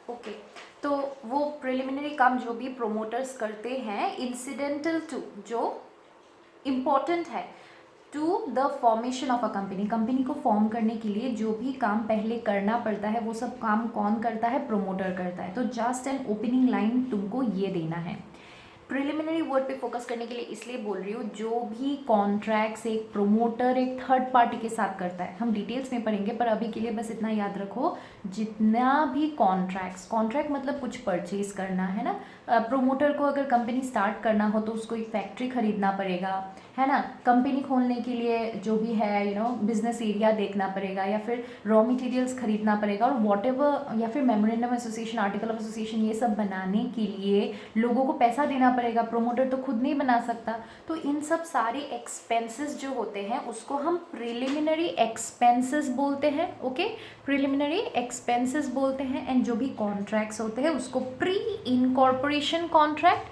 Okay, तो वो preliminary काम जो भी प्रोमोटर्स करते हैं इंसिडेंटल टू, जो इम्पॉर्टेंट है to the formation of a company, company को फॉर्म करने के लिए जो भी काम पहले करना पड़ता है वो सब काम कौन करता है? प्रोमोटर करता है। तो जस्ट एन ओपनिंग लाइन तुमको ये देना है। प्रिलिमिनरी वर्ड पे फोकस करने के लिए इसलिए बोल रही हूँ, जो भी कॉन्ट्रैक्ट्स एक प्रोमोटर एक थर्ड पार्टी के साथ करता है, हम डिटेल्स में पढ़ेंगे, पर अभी के लिए बस इतना याद रखो, जितना भी कॉन्ट्रैक्ट्स, कॉन्ट्रैक्ट मतलब कुछ परचेज करना है ना, प्रोमोटर को अगर कंपनी स्टार्ट करना हो तो उसको एक फैक्ट्री खरीदना पड़ेगा, है ना, कंपनी खोलने के लिए जो भी है बिजनेस एरिया देखना पड़ेगा, या फिर रॉ मटेरियल्स खरीदना पड़ेगा, और वॉट एवर, या फिर memorandum association, article of association, ये सब बनाने के लिए लोगों को पैसा देना पड़ेगा, प्रोमोटर तो खुद नहीं बना सकता। तो इन सब सारे एक्सपेंसेस जो होते हैं उसको हम प्रिलिमिनरी एक्सपेंसेस बोलते हैं। ओके, प्रिलिमिनरी एक्सपेंसेस बोलते हैं। एंड जो भी कॉन्ट्रैक्ट्स होते हैं उसको pre incorporation contract,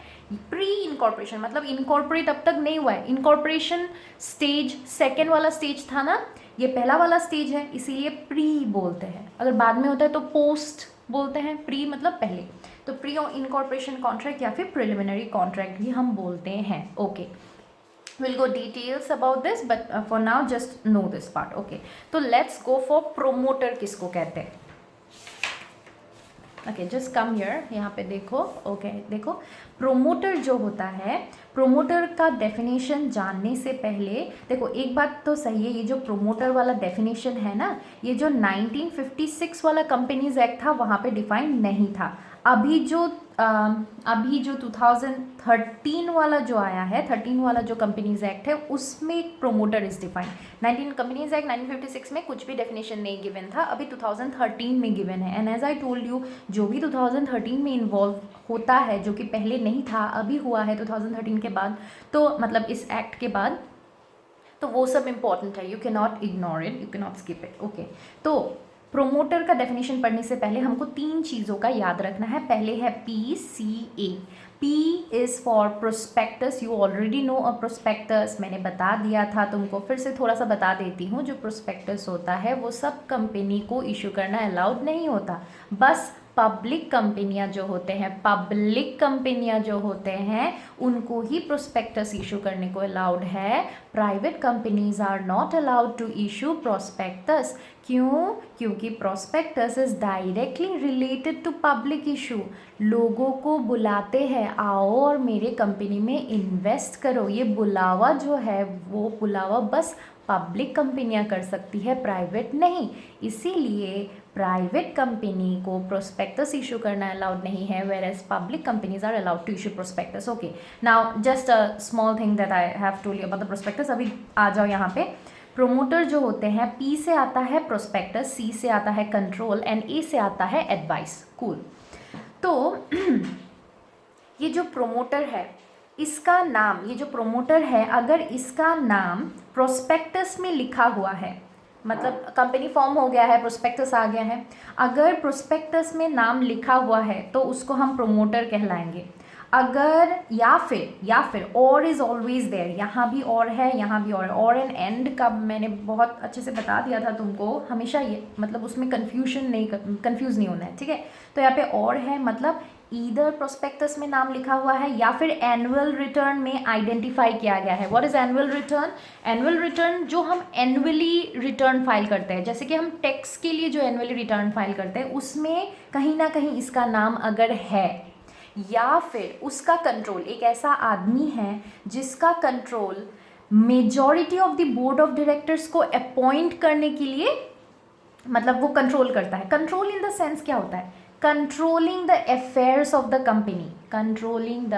pre incorporation मतलब इनकॉर्पोरेट अब तक नहीं हुआ है, इनकॉर्पोरेशन स्टेज सेकेंड वाला स्टेज था ना, ये पहला वाला स्टेज है, इसीलिए प्री बोलते हैं। अगर बाद में होता है तो पोस्ट बोलते हैं, प्री मतलब पहले। तो प्री इनकॉर्पोरेशन कॉन्ट्रैक्ट या फिर प्रिलिमिनरी कॉन्ट्रैक्ट भी हम बोलते हैं। Okay, we'll go details about this, but for now just know this part. Okay, तो let's go for promoter किसको कहते हैं। ओके, जस्ट कम हियर, यहाँ पे देखो। ओके, देखो प्रोमोटर जो होता है, प्रोमोटर का डेफिनेशन जानने से पहले देखो एक बात तो सही है, ये जो प्रोमोटर वाला डेफिनेशन है ना, ये जो 1956 वाला कंपनीज एक्ट था वहाँ पे डिफाइन नहीं था। अभी जो 2013 वाला जो आया है, 13 वाला जो कंपनीज एक्ट है, उसमें promoter is defined. 19 companies act 1956 में कुछ भी डेफिनेशन नहीं गिवन था, अभी 2013 में गिवन है। And as I told you, जो भी 2013 में इन्वॉल्व होता है, जो कि पहले नहीं था अभी हुआ है 2013 के बाद, तो मतलब इस एक्ट के बाद, तो वो सब इंपॉर्टेंट है, you can not ignore it, you can not skip it. Okay, तो प्रोमोटर का डेफिनेशन पढ़ने से पहले हमको 3 चीज़ों का याद रखना है। पहले है PCA, P is for prospectus, you already no a prospectus, मैंने बता दिया था तुमको, फिर से थोड़ा सा बता देती हूँ। जो प्रोस्पेक्टस होता है वो सब कंपनी को इशू करना अलाउड नहीं होता, बस पब्लिक कंपनियां जो होते हैं, पब्लिक कंपनियां जो होते हैं उनको ही प्रोस्पेक्टस इशू करने को अलाउड है। Private companies are not allowed to issue prospectus. क्यों? क्योंकि prospectus is directly related to public issue. लोगों को बुलाते हैं, आओ और मेरे कंपनी में इन्वेस्ट करो, ये बुलावा जो है वो बुलावा बस पब्लिक कंपनियां कर सकती है, प्राइवेट नहीं। इसीलिए प्राइवेट कंपनी को प्रोस्पेक्टस इशू करना अलाउड नहीं है, whereas public companies are allowed to issue prospectus. Okay, now just a small thing that I have told you about the prospectus. अभी आ जाओ यहाँ पे। प्रोमोटर जो होते हैं, P से आता है प्रोस्पेक्टस, C से आता है कंट्रोल, एंड A से आता है एडवाइस। कूल। तो ये जो प्रोमोटर है, इसका नाम, ये जो प्रोमोटर है, अगर इसका नाम प्रोस्पेक्टस में लिखा हुआ है, मतलब कंपनी फॉर्म हो गया है, प्रोस्पेक्टस आ गया है, अगर प्रोस्पेक्टस में नाम लिखा हुआ है तो उसको हम प्रोमोटर कहलाएंगे। अगर या फिर और इज ऑलवेज देयर, यहाँ भी और है, यहाँ भी और एंड एंड का मैंने बहुत अच्छे से बता दिया था तुमको, हमेशा ये मतलब उसमें कंफ्यूज नहीं होना है, ठीक है। तो यहाँ पे और है मतलब ईदर प्रोस्पेक्टस में नाम लिखा हुआ है या फिर एनुअल रिटर्न में आइडेंटिफाई किया गया है। What is annual return? Annual return जो हम एनुअली रिटर्न फाइल करते हैं, जैसे कि हम टैक्स के लिए जो एनुअली रिटर्न फाइल करते हैं, उसमें कहीं ना कहीं इसका नाम अगर है, या फिर उसका कंट्रोल, एक ऐसा आदमी है जिसका control majority of the board of directors को अपॉइंट करने के लिए, मतलब वो कंट्रोल करता है। कंट्रोल इन द सेंस क्या होता है? Controlling the affairs of the company, controlling the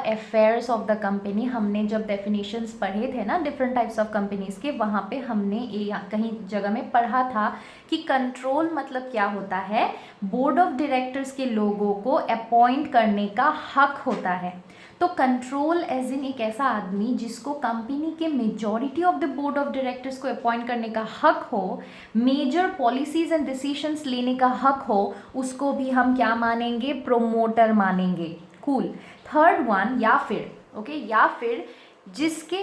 affairs of the company. हमने जब डेफिनेशंस पढ़े थे ना डिफरेंट टाइप्स ऑफ कंपनीज के, वहाँ पे हमने कहीं जगह में पढ़ा था कि कंट्रोल मतलब क्या होता है, बोर्ड ऑफ डायरेक्टर्स के लोगों को अपॉइंट करने का हक होता है। तो कंट्रोल एज इन एक ऐसा आदमी जिसको कंपनी के majority of the board of directors को अपॉइंट करने का हक हो, मेजर पॉलिसीज एंड डिसीजंस लेने का हक हो, उसको भी हम क्या मानेंगे? प्रोमोटर मानेंगे। कूल। थर्ड वन, या फिर, ओके, या फिर जिसके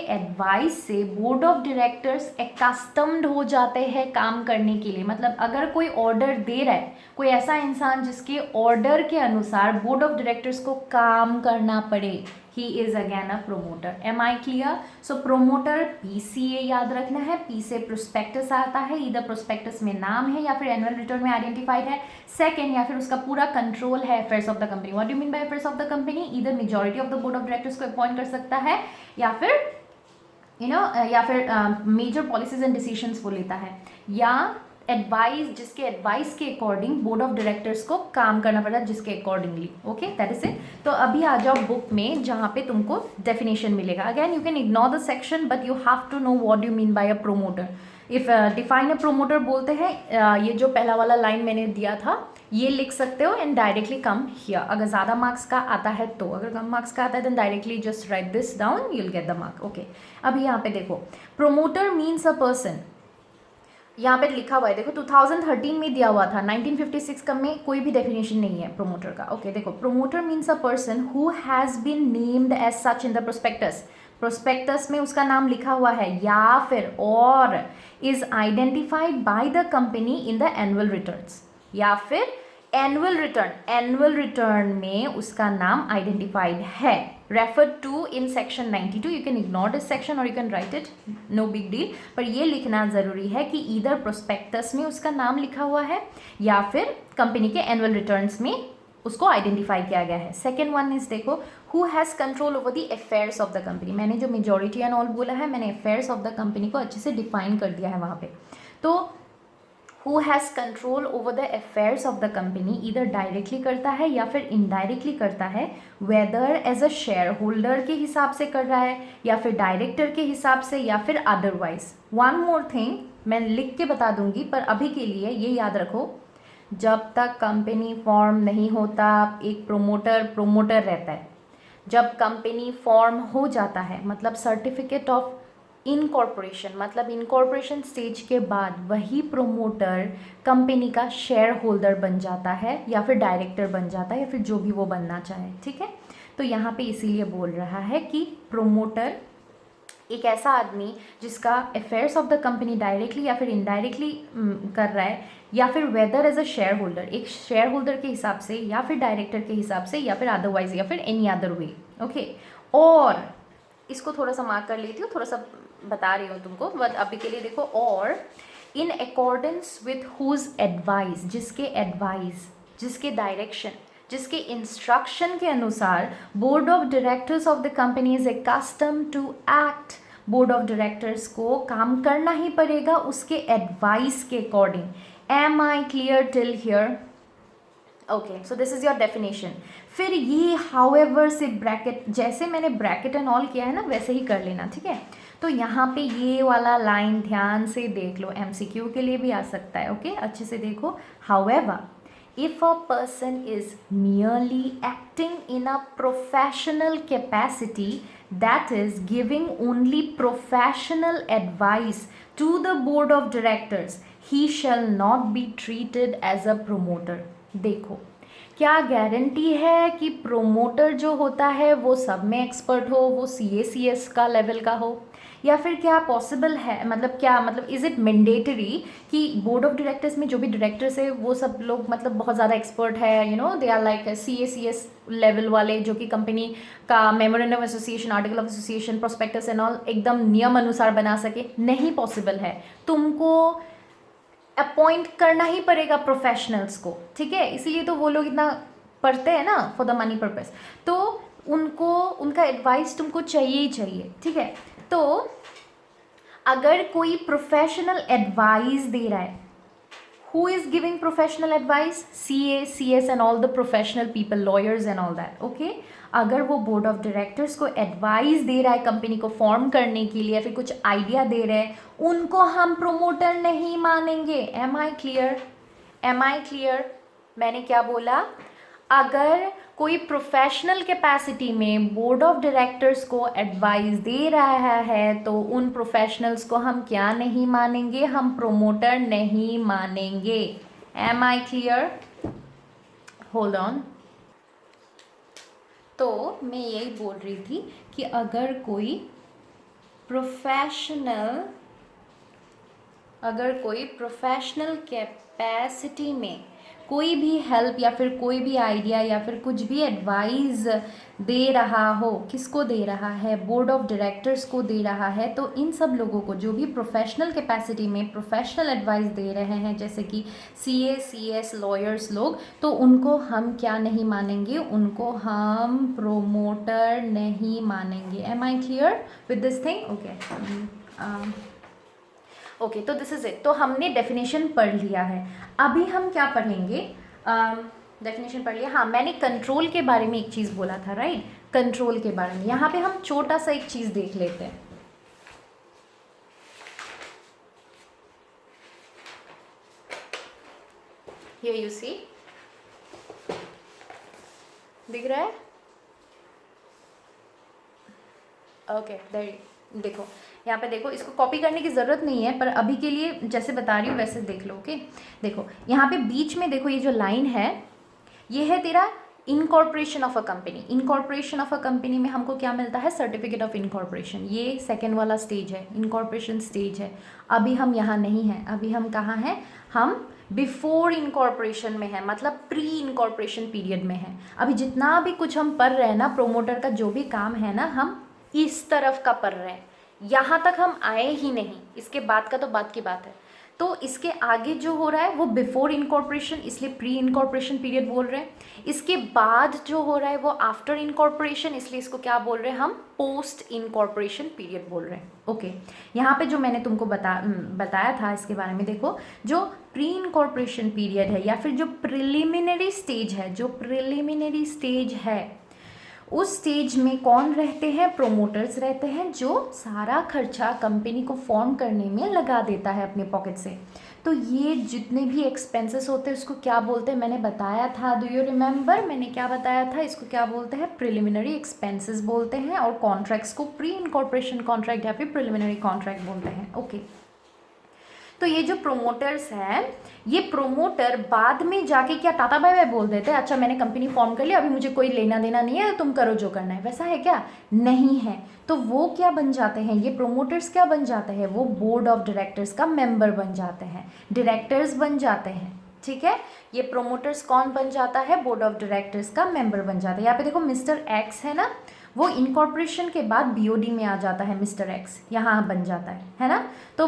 एडवाइस से बोर्ड ऑफ डायरेक्टर्स एकस्टम्ड हो जाते हैं काम करने के लिए। मतलब अगर कोई ऑर्डर दे रहा है, कोई ऐसा इंसान जिसके ऑर्डर के अनुसार बोर्ड ऑफ डायरेक्टर्स को काम करना पड़े, he is again a promoter. Am I clear? So promoter PCA याद रखना है, P से प्रोस्पेक्टस आता है, इधर प्रोस्पेक्टस में नाम है या फिर एनुअल रिटर्न में आइडेंटिफाइड है। सेकंड, या फिर उसका पूरा कंट्रोल है affairs of the company. What do mean by affairs of the company? इधर majority of the board of directors को अपॉइंट कर सकता है या फिर या फिर मेजर पॉलिसीज एंड डिसीजंस वो लेता है, या एडवाइस, जिसके एडवाइस के अकॉर्डिंग बोर्ड ऑफ डायरेक्टर्स को काम करना पड़ता है, जिसके accordingly. Okay, that is it. तो अभी आ जाओ बुक में जहाँ पे तुमको डेफिनेशन मिलेगा। Again you can ignore the section but you have to know what you mean by a promoter. If define a promoter बोलते हैं, ये जो पहला वाला लाइन मैंने दिया था ये लिख सकते हो एंड डायरेक्टली कम हियर। अगर ज़्यादा मार्क्स का आता है तो, अगर कम मार्क्स का आता है then directly just write this down, you will get the mark. Okay, अभी यहाँ पे देखो, प्रोमोटर मीन्स अ पर्सन, यहाँ पे लिखा हुआ है देखो 2013 में दिया हुआ था, 1956 का में कोई भी डेफिनेशन नहीं है प्रोमोटर का। ओके देखो, promoter means a person who has been named as such in the prospectus. Prospectus में उसका नाम लिखा हुआ है या फिर or is identified by the company in the annual returns, या फिर एनुअल रिटर्न में उसका नाम आइडेंटिफाइड है। Refer to in section 92, you can ignore this section और you can write it, no big deal, पर ये लिखना ज़रूरी है कि इधर प्रोस्पेक्टस में उसका नाम लिखा हुआ है या फिर कंपनी के एनुअल रिटर्न्स में उसको आइडेंटिफाई किया गया है। सेकेंड वन इज देखो, who has control over the affairs of the company. मैंने जो मेजॉरिटी एंड ऑल बोला है, मैंने अफेयर्स ऑफ द कंपनी को अच्छे से डिफाइन कर दिया है वहाँ पे। तो who has control over the affairs of the company either directly करता है या फिर indirectly करता है, whether as a shareholder के हिसाब से कर रहा है या फिर डायरेक्टर के हिसाब से या फिर otherwise। one more thing मैं लिख के बता दूंगी, पर अभी के लिए ये याद रखो, जब तक कंपनी फॉर्म नहीं होता एक प्रोमोटर रहता है। जब कंपनी फॉर्म हो जाता है, मतलब सर्टिफिकेट ऑफ इनकॉर्पोरेशन, मतलब इनकॉर्पोरेशन स्टेज के बाद वही प्रोमोटर कंपनी का शेयर होल्डर बन जाता है या फिर डायरेक्टर बन जाता है या फिर जो भी वो बनना चाहे। ठीक है, तो यहाँ पे इसीलिए बोल रहा है कि प्रोमोटर एक ऐसा आदमी जिसका affairs of the company directly या फिर इनडायरेक्टली कर रहा है, या फिर whether as a shareholder, एक शेयर होल्डर के हिसाब से या फिर डायरेक्टर के हिसाब से या फिर अदरवाइज या फिर एनी अदर वे। ओके, और इसको थोड़ा सा मार्क कर लेती हूँ, थोड़ा सा बता रही हूँ तुमको, बट अभी के लिए देखो, और in accordance with whose advice, जिसके डायरेक्शन, जिसके इंस्ट्रक्शन के अनुसार board of directors of the company is accustomed to act. Board of directors को काम करना ही पड़ेगा उसके एडवाइस के according. Am I clear till here? Okay, so this is your definition. फिर ये हाउएवर से ब्रैकेट, जैसे मैंने ब्रैकेट एंड ऑल किया है ना वैसे ही कर लेना। ठीक है, तो यहाँ पे ये वाला लाइन ध्यान से देख लो, MCQ के लिए भी आ सकता है। ओके, अच्छे से देखो। However if a person is merely acting in a professional capacity, that is giving only professional advice to the board of directors, he shall not be treated as a promoter। देखो, क्या guarantee है कि promoter जो होता है वो सब में एक्सपर्ट हो, वो CA/CS का लेवल का हो, या फिर क्या पॉसिबल है, मतलब क्या, मतलब इज़ इट मैंडेटरी कि बोर्ड ऑफ डायरेक्टर्स में जो भी डायरेक्टर्स है वो सब लोग मतलब बहुत ज़्यादा एक्सपर्ट है, they are like CA/CS level वाले, जो कि कंपनी का memorandum association, article of association, prospectus and all एकदम नियम अनुसार बना सके? नहीं पॉसिबल है। तुमको अपॉइंट करना ही पड़ेगा प्रोफेशनल्स को। ठीक है, इसीलिए तो वो लोग इतना पढ़ते हैं ना, फॉर द मनी पर्पस। तो उनको, उनका एडवाइस तुमको चाहिए ही चाहिए। ठीक है, तो अगर कोई प्रोफेशनल एडवाइस दे रहा है, who is giving professional advice? CA/CS and all the professional people, lawyers and all that. Okay, अगर वो बोर्ड ऑफ डायरेक्टर्स को एडवाइस दे रहा है कंपनी को फॉर्म करने के लिए या फिर कुछ आइडिया दे रहे हैं, उनको हम प्रोमोटर नहीं मानेंगे। Am I clear? मैंने क्या बोला? अगर कोई प्रोफेशनल कैपेसिटी में बोर्ड ऑफ डायरेक्टर्स को एडवाइस दे रहा है तो उन प्रोफेशनल्स को हम क्या नहीं मानेंगे? हम प्रोमोटर नहीं मानेंगे। Am I clear? Hold on. तो मैं यही बोल रही थी कि अगर कोई प्रोफेशनल कैपेसिटी में कोई भी हेल्प या फिर कोई भी आइडिया या फिर कुछ भी एडवाइस दे रहा हो, किसको दे रहा है, बोर्ड ऑफ डायरेक्टर्स को दे रहा है, तो इन सब लोगों को जो भी प्रोफेशनल कैपेसिटी में प्रोफेशनल एडवाइस दे रहे हैं, जैसे कि CA CS लॉयर्स लोग, तो उनको हम क्या नहीं मानेंगे, उनको हम प्रोमोटर नहीं मानेंगे। Am I clear with this thing? Okay, तो दिस इज इट। तो हमने डेफिनेशन पढ़ लिया है। अभी हम क्या पढ़ेंगे? डेफिनेशन पढ़ लिया। हाँ, मैंने कंट्रोल के बारे में एक चीज़ बोला था, राइट? कंट्रोल के बारे में यहाँ पे हम छोटा सा एक चीज़ देख लेते हैं। Here you see, दिख रहा है? ओके, देखो यहाँ पे देखो, इसको कॉपी करने की ज़रूरत नहीं है, पर अभी के लिए जैसे बता रही हूँ वैसे देख लो। ओके, देखो यहाँ पे बीच में देखो, ये जो लाइन है ये है तेरा incorporation of a company. Incorporation of a company में हमको क्या मिलता है? Certificate of incorporation. ये सेकेंड वाला स्टेज है, इनकॉर्पोरेशन स्टेज है। अभी हम यहाँ नहीं हैं, अभी हम कहाँ हैं? हम बिफोर इनकॉर्पोरेशन में है, मतलब प्री इनकॉर्पोरेशन पीरियड में है। अभी जितना भी कुछ हम पढ़ रहे हैं ना, प्रोमोटर का जो भी काम है ना, हम इस तरफ का पढ़ रहे हैं। यहाँ तक हम आए ही नहीं, इसके बाद का तो बात की बात है। तो इसके आगे जो हो रहा है वो बिफोर इनकॉर्पोरेशन, इसलिए प्री इनकॉर्पोरेशन पीरियड बोल रहे हैं। इसके बाद जो हो रहा है वो आफ्टर इनकॉर्पोरेशन, इसलिए इसको क्या बोल रहे हैं हम? पोस्ट इनकॉर्पोरेशन पीरियड बोल रहे हैं। ओके, यहाँ पे जो मैंने तुमको बताया था इसके बारे में, देखो जो प्री इनकॉर्पोरेशन पीरियड है या फिर जो प्रिलिमिनरी स्टेज है, जो प्रिलिमिनरी स्टेज है, उस स्टेज में कौन रहते हैं? प्रोमोटर्स रहते हैं, जो सारा खर्चा कंपनी को फॉर्म करने में लगा देता है अपने पॉकेट से। तो ये जितने भी एक्सपेंसेस होते हैं उसको क्या बोलते हैं? मैंने बताया था, डू यू रिमेंबर? मैंने क्या बताया था? इसको क्या बोलते हैं? प्रिलिमिनरी एक्सपेंसेस बोलते हैं, और कॉन्ट्रैक्ट्स को प्री इनकॉर्पोरेशन कॉन्ट्रैक्ट या फिर प्रिलिमिनरी कॉन्ट्रैक्ट बोलते हैं। ओके, तो ये जो प्रोमोटर्स हैं, ये प्रोमोटर बाद में जाके क्या टाटा बाय बाय बोल देते हैं? अच्छा, मैंने कंपनी फॉर्म कर लिया, अभी मुझे कोई लेना देना नहीं है, तुम करो जो करना है। वैसा है क्या? नहीं है। तो वो क्या बन जाते हैं? ये प्रोमोटर्स क्या बन जाते हैं? वो बोर्ड ऑफ डायरेक्टर्स का मेंबर बन जाते हैं, डायरेक्टर्स बन जाते हैं। ठीक है, ये प्रोमोटर्स कौन बन जाता है? बोर्ड ऑफ डायरेक्टर्स का मेंबर बन जाता है। यहाँ पे देखो मिस्टर एक्स है ना, वो इनकॉर्पोरेशन के बाद BOD में आ जाता है, मिस्टर एक्स यहाँ बन जाता है ना। तो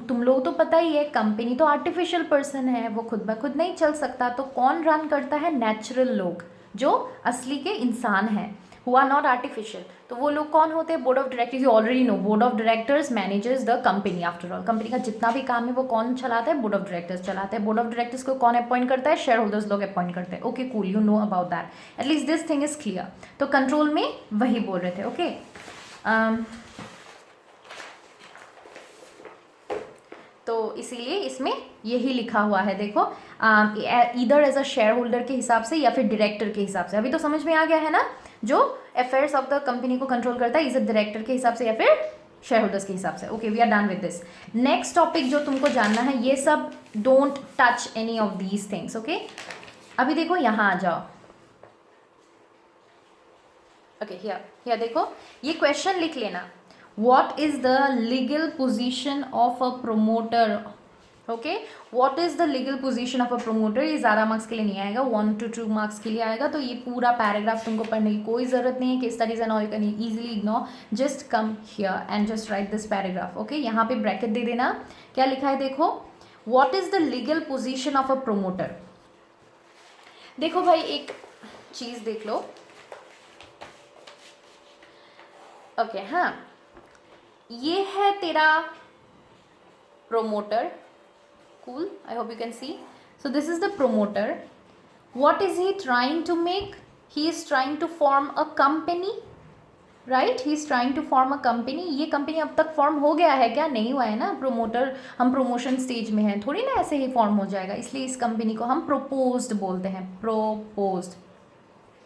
तुम लोग तो पता ही है, कंपनी तो आर्टिफिशियल पर्सन है, वो खुद ब खुद नहीं चल सकता। तो कौन रन करता है? नेचुरल लोग, जो असली के इंसान हैं, हु आर नॉट आर्टिफिशियल। तो वो लोग कौन होते हैं? Board of directors. You already no, board of directors managers the company. After all company का जितना भी काम है वो कौन चलाता है? बोर्ड ऑफ डायरेक्टर्स चलाते हैं। बोर्ड ऑफ डायरेक्टर्स को कौन अपॉइंट करता है? शेयर होल्डर्स लोग अपॉइंट करते हैं। Okay cool, you know about that, at least this thing is clear. तो कंट्रोल में वही बोल रहे थे। ओके, तो इसीलिए इसमें यही लिखा हुआ है, देखो either as a shareholder के हिसाब से या फिर डायरेक्टर के हिसाब से। अभी तो समझ में आ गया है ना, जो अफेयर्स ऑफ द कंपनी को कंट्रोल करता है, इज डायरेक्टर के हिसाब से या फिर शेयर होल्डर्स के हिसाब से। Okay, we are done with this. Next topic जो तुमको जानना है, ये सब don't touch any of these things. Okay, अभी देखो यहाँ आ जाओ। ओके, हियर देखो, ये क्वेश्चन लिख लेना। What is the legal position of a promoter? Okay, what is the legal position of a promoter? ये ज़्यादा मार्क्स के लिए नहीं आएगा, 1 to 2 मार्क्स के लिए आएगा। तो ये पूरा पैराग्राफ तुमको पढ़ने की कोई ज़रूरत नहीं है। Case studies and all you can easily ignore, just come here and just write this paragraph. Okay, यहाँ पे ब्रैकेट दे देना। क्या लिखा है देखो, what is the legal position of a promoter? देखो भाई, एक चीज़ देख लो। ओके, हाँ, ये है तेरा promoter. Cool, I hope you can see. So this is the promoter. What is he trying to make? He is trying to form a company, right? He is trying to form a company. ये company अब तक form हो गया है क्या? नहीं हुआ है ना। प्रोमोटर, हम प्रमोशन स्टेज में हैं, थोड़ी ना ऐसे ही फॉर्म हो जाएगा। इसलिए इस कंपनी को हम प्रोपोज्ड बोलते हैं। प्रोपोज्ड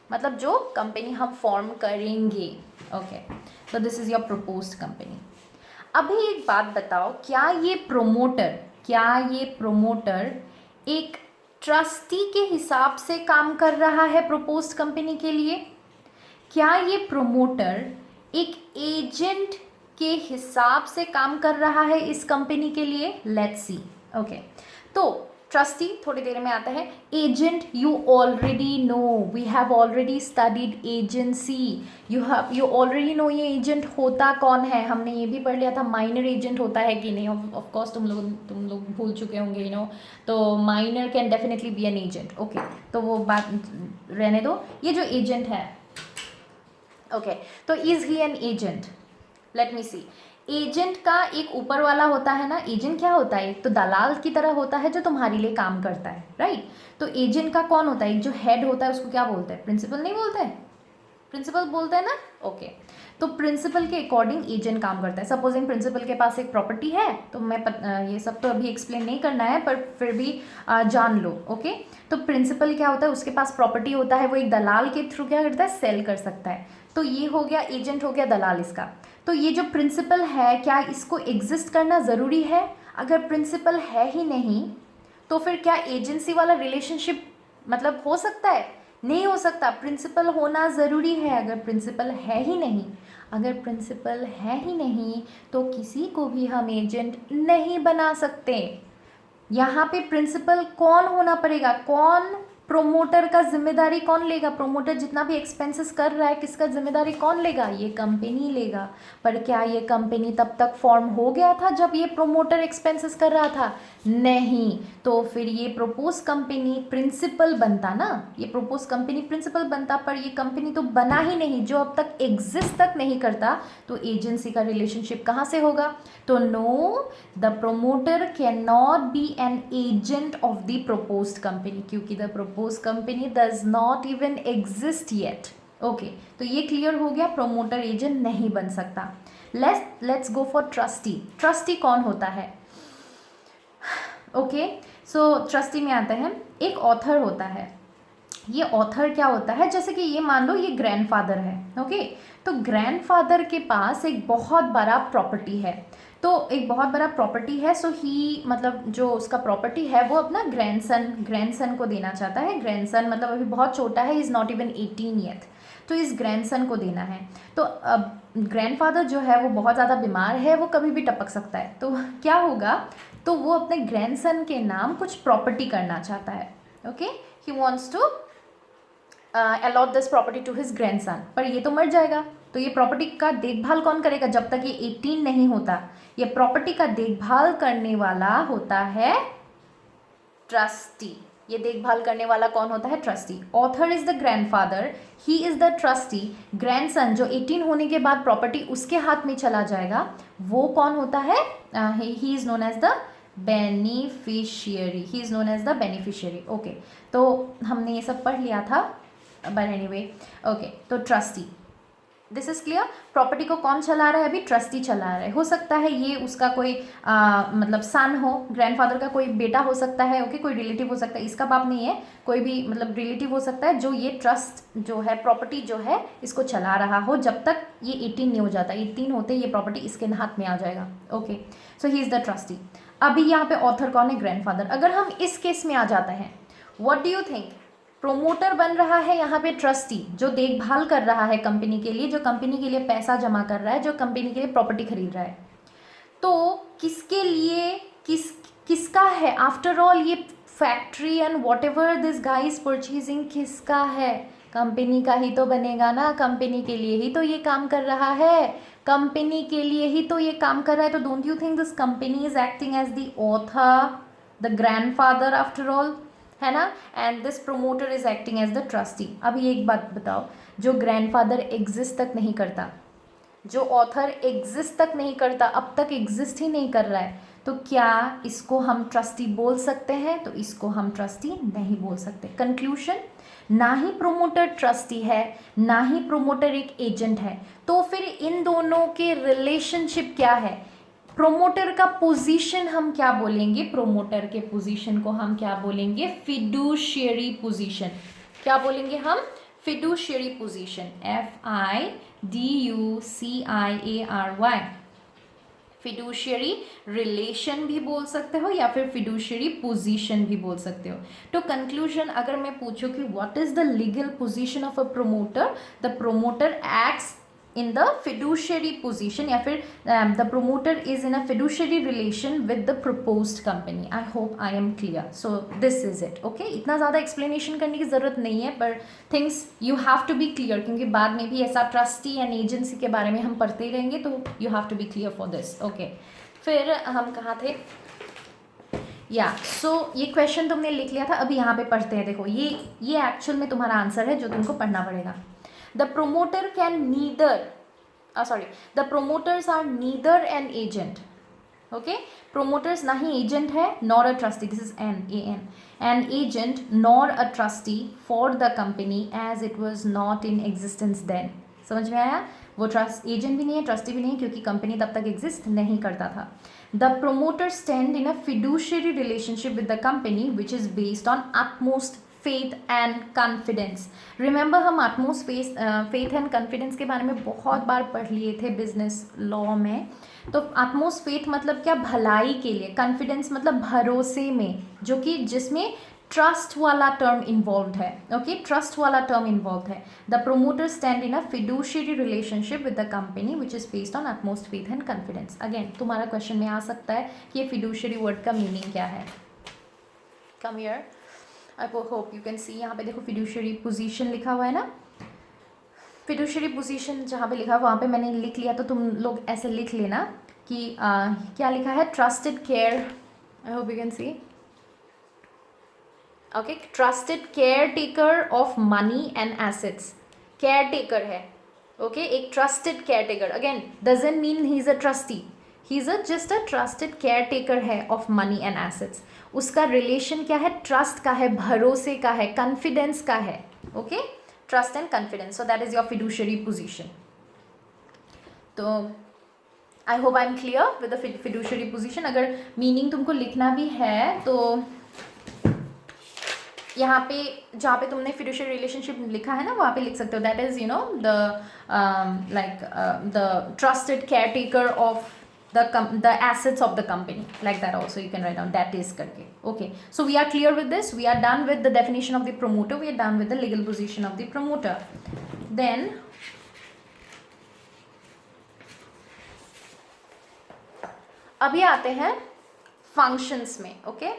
मतलब जो कंपनी हम फॉर्म करेंगे। Okay, so this is your proposed company. अभी एक बात बताओ, क्या ये प्रोमोटर एक ट्रस्टी के हिसाब से काम कर रहा है प्रोपोज्ड कंपनी के लिए? क्या ये प्रोमोटर एक एजेंट के हिसाब से काम कर रहा है इस कंपनी के लिए? Let's see. ओके, तो ट्रस्टी थोड़ी देर में आता है। Agent, you already know, we have already studied agency, you already know ये एजेंट होता कौन है। हमने ये भी पढ़ लिया था माइनर एजेंट होता है कि नहीं। ऑफ कोर्स तुम लोग भूल चुके होंगे, तो minor can definitely be an agent. Okay, तो वो बात रहने दो। ये जो एजेंट है, ओके, तो is he an agent? Let me see. Agent का एक ऊपर वाला होता है ना। एजेंट क्या होता है? तो दलाल की तरह होता है जो तुम्हारे लिए काम करता है, राइट। तो एजेंट का कौन होता है? जो हेड होता है उसको क्या बोलते हैं? प्रिंसिपल नहीं बोलते हैं? प्रिंसिपल बोलते हैं ना। ओके, तो प्रिंसिपल के अकॉर्डिंग एजेंट काम करता है। सपोजिंग प्रिंसिपल के पास एक प्रॉपर्टी है, तो ये सब तो अभी एक्सप्लेन नहीं करना है, पर फिर भी जान लो। ओके, तो प्रिंसिपल क्या होता है? उसके पास प्रॉपर्टी होता है, वो एक दलाल के थ्रू क्या करता है? सेल कर सकता है। तो ये हो गया एजेंट, हो गया दलाल इसका। तो ये जो प्रिंसिपल है, क्या इसको एग्जिस्ट करना ज़रूरी है? अगर प्रिंसिपल है ही नहीं तो फिर क्या एजेंसी वाला रिलेशनशिप मतलब हो सकता है? नहीं हो सकता। प्रिंसिपल होना ज़रूरी है। अगर प्रिंसिपल है ही नहीं तो किसी को भी हम एजेंट नहीं बना सकते। यहाँ पे प्रिंसिपल कौन होना पड़ेगा? कौन? प्रोमोटर का जिम्मेदारी कौन लेगा? प्रोमोटर जितना भी एक्सपेंसेस कर रहा है, किसका जिम्मेदारी कौन लेगा? ये कंपनी लेगा। पर क्या ये कंपनी तब तक फॉर्म हो गया था जब ये प्रोमोटर एक्सपेंसेस कर रहा था? नहीं। तो फिर ये प्रपोज कंपनी प्रिंसिपल बनता ना, ये प्रपोज कंपनी प्रिंसिपल बनता, पर ये कंपनी तो बना ही नहीं, जो अब तक एग्जिस्ट तक नहीं करता। तो एजेंसी का रिलेशनशिप कहाँ से होगा? तो no, the promoter can not be an agent of the proposed company, क्योंकि the proposed company does not even exist yet. Okay, तो ये क्लियर हो गया, प्रोमोटर एजेंट नहीं बन सकता। Let's go for trustee. Trustee कौन होता है? ओके, सो ट्रस्टी में आता है, एक ऑथर होता है। ये ऑथर क्या होता है? जैसे कि ये मान लो ये ग्रैंडफादर है। ओके, तो ग्रैंडफादर के पास एक बहुत बड़ा प्रॉपर्टी है। तो एक बहुत बड़ा प्रॉपर्टी है, सो ही मतलब जो उसका प्रॉपर्टी है वो अपना ग्रैंडसन को देना चाहता है। ग्रैंडसन मतलब अभी बहुत छोटा है, इज़ नॉट इवन 18 येट, तो इस ग्रैंडसन को देना है। तो अब ग्रैंडफादर जो है वो बहुत ज़्यादा बीमार है, वो कभी भी टपक सकता है। तो क्या होगा? तो वो अपने ग्रैंडसन के नाम कुछ प्रॉपर्टी करना चाहता है। Okay, he wants to allot this property to his grandson, पर ये तो मर जाएगा। तो ये प्रॉपर्टी का देखभाल कौन करेगा जब तक ये 18 नहीं होता? ये प्रॉपर्टी का देखभाल करने वाला होता है ट्रस्टी। ये देखभाल करने वाला कौन होता है? Trustee. Author is the grandfather, he is the trustee. Grandson जो 18 होने के बाद प्रॉपर्टी उसके हाथ में चला जाएगा, वो कौन होता है? He is known as the beneficiary. He is known as the beneficiary. Okay, तो हमने ये सब पढ़ लिया था, बट एनीवे। ओके, तो trustee, this is clear. Property को कौन चला रहा है? अभी ट्रस्टी चला रहा है। हो सकता है ये उसका कोई मतलब सन हो, ग्रैंडफादर का कोई बेटा हो सकता है। ओके, कोई रिलेटिव हो सकता है, इसका बाप नहीं है, कोई भी मतलब रिलेटिव हो सकता है जो ये ट्रस्ट जो है, प्रॉपर्टी जो है, इसको चला रहा हो जब तक ये 18 नहीं हो जाता। 18 होते ये प्रॉपर्टी इसके हाथ में आ जाएगा। Okay, so he is the trustee. अभी यहाँ पे ऑथर कौन है? ग्रैंडफादर। अगर हम इस केस में आ जाते हैं, what do you think? Promoter बन रहा है यहाँ पे ट्रस्टी, जो देखभाल कर रहा है कंपनी के लिए, जो कंपनी के लिए पैसा जमा कर रहा है, जो कंपनी के लिए प्रॉपर्टी खरीद रहा है। तो किसके लिए, किसका है? आफ्टर ऑल ये factory and what ever this guy is purchasing किसका है? कंपनी का ही तो बनेगा ना। कंपनी के लिए ही तो ये काम कर रहा है, कंपनी के लिए ही तो ये काम कर रहा है। तो don't you think this company is acting as the author, the grandfather after all, है ना? And this promoter is acting as the trustee. अभी एक बात बताओ, जो ग्रैंडफादर एग्जिस्ट तक नहीं करता, जो ऑथर एग्जिस्ट तक नहीं करता, अब तक एग्जिस्ट ही नहीं कर रहा है, तो क्या इसको हम ट्रस्टी बोल सकते हैं? तो इसको हम ट्रस्टी नहीं बोल सकते। कंक्लूशन, ना ही प्रोमोटर ट्रस्टी है, ना ही प्रोमोटर एक एजेंट है। तो फिर इन दोनों के रिलेशनशिप क्या है? प्रोमोटर का पोजीशन हम क्या बोलेंगे? प्रोमोटर के पोजीशन को हम क्या बोलेंगे? फिडुशियरी पोजीशन। क्या बोलेंगे हम? फिडुशियरी पोजीशन, FIDUCIARY, फिड्यूशियरी रिलेशन भी बोल सकते हो या फिर फिड्यूशियरी पोजीशन भी बोल सकते हो. तो कंक्लूजन अगर मैं पूछूं कि what is the legal position of a promoter, the promoter acts in the fiduciary position या फिर the promoter is in a fiduciary relation with the proposed company. I hope I am clear. So this is it. Okay, इतना ज़्यादा explanation करने की ज़रूरत नहीं है, पर things you have to be clear, क्योंकि बाद में भी ऐसा ट्रस्टी एंड एजेंसी के बारे में हम पढ़ते ही रहेंगे, तो you have to be clear for this. Okay, फिर हम कहाँ थे? सो ये क्वेश्चन तुमने लिख लिया था, अभी यहाँ पे पढ़ते हैं. देखो ये एक्चुअल में तुम्हारा आंसर है जो तुमको पढ़ना पड़ेगा. The promoter can neither, the promoters are neither an agent. Okay, promoters ना ही agent है nor a trustee. This is an agent nor a trustee for the company as it was not in existence then. समझ में आया? वो trust agent भी नहीं है, trustee भी नहीं है, क्योंकि कंपनी तब तक एग्जिस्ट नहीं करता था. The promoter stand in a fiduciary relationship with the company which is based on utmost faith and confidence. Remember हम utmost फेथ एंड कॉन्फिडेंस के बारे में बहुत बार पढ़ लिए थे बिजनेस लॉ में. तो utmost फेथ मतलब क्या? भलाई के लिए. कॉन्फिडेंस मतलब भरोसे में, जो कि जिसमें ट्रस्ट वाला टर्म इन्वॉल्व है. ओके, ट्रस्ट वाला टर्म इन्वॉल्व है. The promoter stand in a fiduciary relationship with the company which is based on utmost faith and confidence. Again तुम्हारा क्वेश्चन में आ सकता है कि ये फिड्यूशियरी वर्ड का मीनिंग क्या है. Come here, I hope you can see. यहाँ पे देखो फिड्यूशियरी पोजीशन लिखा हुआ है ना. फिड्यूशियरी पोजीशन जहाँ पे लिखा हुआ वहाँ पे मैंने लिख लिया, तो तुम लोग ऐसे लिख लेना कि क्या लिखा है. Trusted care, I hope you can see. Okay, trusted care taker of money and assets. Care taker है. ओके, एक trusted care taker. Again doesn't mean he is a trustee, he is just a trusted care taker है of money and assets. उसका relation क्या है? Trust का है, भरोसे का है, कॉन्फिडेंस का है. Okay, trust and confidence. So that is your fiduciary position. तो I hope I am clear with the fiduciary position. अगर मीनिंग तुमको लिखना भी है तो यहाँ पे जहाँ पे तुमने फिड्यूशियरी रिलेशनशिप लिखा है ना, वहाँ पे लिख सकते हो. That is you know the trusted care taker of the assets of the company, like that also you can write down that is karke. Okay, so we are clear with this. We are done with the definition of the promoter. We are done with the legal position of the promoter. Then अभी आते हैं functions में. Okay,